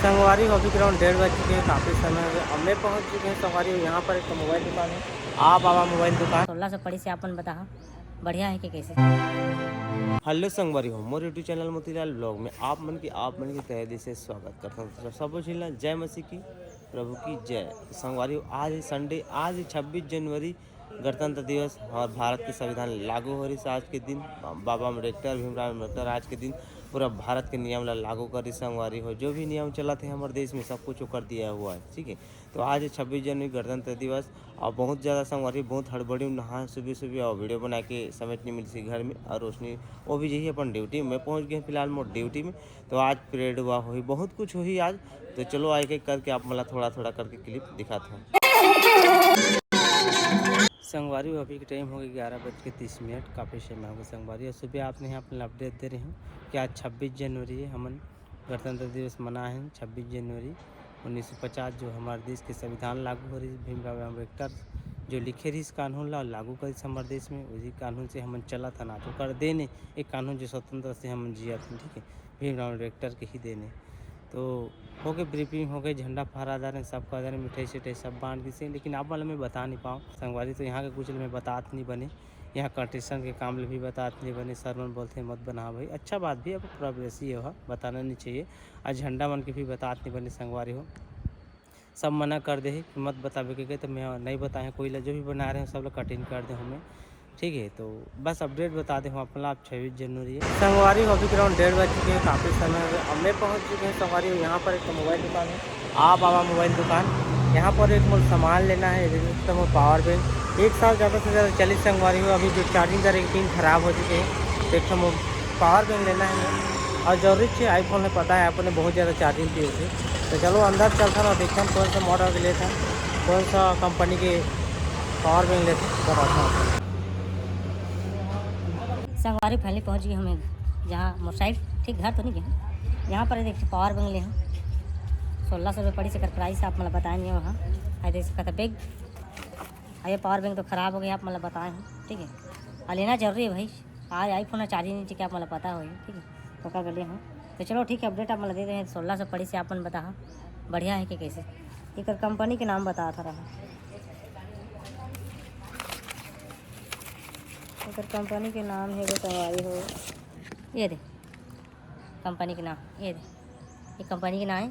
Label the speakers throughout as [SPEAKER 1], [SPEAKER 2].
[SPEAKER 1] संगवारी hobby ground 1:30 बज चुके हैं, काफ़ी समय हो गया। अब मैं पहुँच चुके हैं संगवारी। यहाँ पर एक तो मोबाइल दुकान है, आप आवा मोबाइल दुकान
[SPEAKER 2] 1600 पड़ी से आपन बता बढ़िया है कि कैसे।
[SPEAKER 1] हेलो संगवारी हो मोर यूट्यूब चैनल मोतीलाल ब्लॉग में आप मन के तहे दिल से स्वागत करता हूँ। सब झीलना जय मसीह की, प्रभु की जय। संगवारी हो, आज है संडे, आज है 26 जनवरी, गणतंत्र दिवस और भारत के संविधान लागू हो रही है आज के दिन। बाबा अम्बेडकर, भीमराव अम्बेडकर आज के दिन पूरा भारत के नियम ला लागू कर रही। संगवारी हो, जो भी नियम चला थे हमारे देश में सब कुछ कर दिया हुआ है, ठीक है। तो आज है 26 जनवरी गणतंत्र दिवस और बहुत ज़्यादा संगवारी बहुत हड़बड़ी में नहा सुबह और वीडियो बना के समेट नहीं मिली घर में और रोशनी वो भी यही अपन ड्यूटी में पहुंच गए फिलहाल मोर ड्यूटी में। तो आज परेड हुआ हुई बहुत कुछ हुई आज। तो चलो आए के करके आप मतलब थोड़ा थोड़ा करके क्लिप दिखाता हूँ। संगवारी अभी के टाइम हो गया 11:30, काफ़ी समय हो गया संगवारी। और सुबह आपने यहाँ अपना अपडेट दे रहे हूँ कि आज 26 जनवरी है, हमन गणतंत्र दिवस मना है 26 जनवरी 1950, जो हमारे देश के संविधान लागू हो रही। भीमराव अम्बेडकर जो लिखे रही इस कानून ला लागू कर हमारे देश में, उसी कानून से हम चला था ना तो कर देने एक कानून जो स्वतंत्र से हम जिया थे, ठीक है, भीमराव अम्बेडकर के ही देने। तो हो गए ब्रीफिंग, हो गए झंडा फहरा जा रहे हैं, सब कह रहे हैं मिठाई सिठाई सब बांट दी। लेकिन अब वाला मैं बता नहीं पाऊँ संगवारी। तो यहाँ के कुछ मैं बातात नहीं बने, यहाँ कंस्ट्रक्शन के काम भी बातात नहीं बने। सर मन बोलते हैं मत बना भाई, अच्छा बात भी अब प्राइवेसी है, बताना नहीं चाहिए। आज झंडा मन के भी बातात नहीं बने संगवारी हो, सब मना कर दे कि मत बतावे के। तो मैं नहीं बताए कोई ला, जो भी बना रहे हैं सब लोग कटिंग कर दे हमें, ठीक है। तो बस अपडेट बता दे हम अपना। आप 26 जनवरी है संगवारी हॉबी ग्राउंड 1:30 बज चुके हैं, काफ़ी समय हो गया। अब मैं पहुँच चुके हैं संगवारी। यहाँ पर एक तो मोबाइल दुकान है, आप आवा मोबाइल दुकान। यहाँ पर एक मुझे सामान लेना है, तो पावर बैंक 1 साल ज़्यादा से ज़्यादा चली संगवारी हो। अभी जो चार्जिंग कर पिन खराब हो चुके हैं, तो एक तो पावर बैंक लेना है और जरूरी चीज़ आईफोन में पता है आपने बहुत ज़्यादा चार्जिंग की होती। तो चलो अंदर चलता ना, देखता हूँ कौन सा मॉडल के लेता है, कौन सा कंपनी के पावर बैंक लेते बताता हूँ।
[SPEAKER 2] संगवारी फैमिली पहुंच गई हमें जहाँ मोटरसाइकिल, ठीक घर तो नहीं गए। यहाँ पर देखिए पावर बैंक ले हम 1600 रुपये पड़ी से कर प्राइस आप मतलब बताएंगे वहाँ। आई देख सकते बैग, ये पावर बैंक तो ख़राब हो गया आप मतलब बताए हैं, ठीक है। और लेना जरूरी है भाई, आज आईफोन चार्जिंग नहीं चाहिए आप मतलब पता हो, ठीक है। तो क्या कर लिए हम, तो चलो ठीक है अपडेट आप मतलब दे रहे हैं। 1600 पड़ी से आपन बता बढ़िया है कि कैसे। एक कंपनी के नाम बता था रहा, एक कंपनी के नाम है वो संगवारी हो, ये दे कंपनी के नाम, ये दे ये कंपनी के नाम है।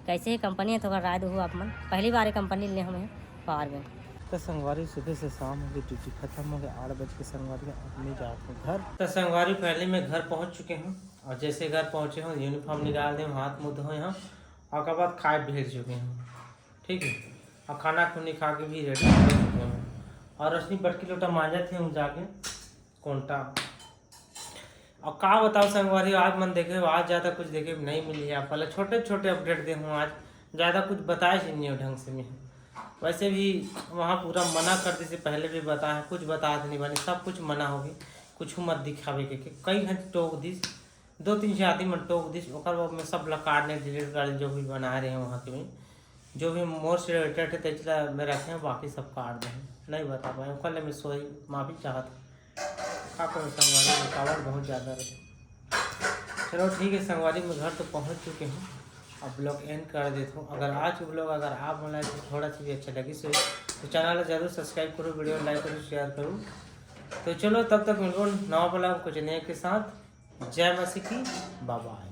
[SPEAKER 2] कैसे है कंपनी है थोड़ा राय दो आप मन, पहली बार ये कंपनी ले हमें पावर बैंक।
[SPEAKER 1] तो संगवारी सुबह से शाम हो गई, ड्यूटी खत्म हो गया 8 बज के। संगवारी अपने जाते हैं घर। तो संगवारी पहले मैं घर पहुंच चुके हैं और जैसे घर पहुंचे हूँ यूनिफॉर्म निकाल दें, हाथ मुँह धोए हैं और के बाद खाए भेज चुके हैं, ठीक है। और खाना खुनी खा के भी रेडी हो चुके हैं और रश्मि बटकी लोटा मांजा थे हम जाके कोंटा। और का बताओ संगवारी, आज मन देखे आज ज़्यादा कुछ देखे नहीं मिली है। पहले छोटे छोटे अपडेट दे हूँ, आज ज़्यादा कुछ बताए ही नहीं हो ढंग से मैं। वैसे भी वहाँ पूरा मना कर दी से पहले भी बताया, कुछ बता नहीं बने, सब कुछ मना हो गई, कुछ मत दिखावे के कई घंटे टोक दिस, 2-3 आदमी में टोक दिस। में सब ला कार्ड डिलीट कर जो भी बना रहे हैं वहाँ के में, जो भी मोर से रिलेटेड है तेजला में रखे हैं, बाकी सब कार्ड हैं नहीं बता पाए। कल मैं सोई माफ़ी चाहता का कौन संगवारी रुकावट बहुत ज़्यादा रहे। चलो ठीक है संगवारी में घर तो पहुँच चुके हैं, अब ब्लॉग एंड कर देता हूँ। अगर आज के ब्लॉग अगर आप बोला तो थोड़ा सा भी अच्छा लगी तो चैनल ज़रूर सब्सक्राइब करो, वीडियो लाइक करो, शेयर करो। तो चलो तब तक मिलो नवा ब्लॉग कुछ नए के साथ। जय मसीह की, बाय बाय।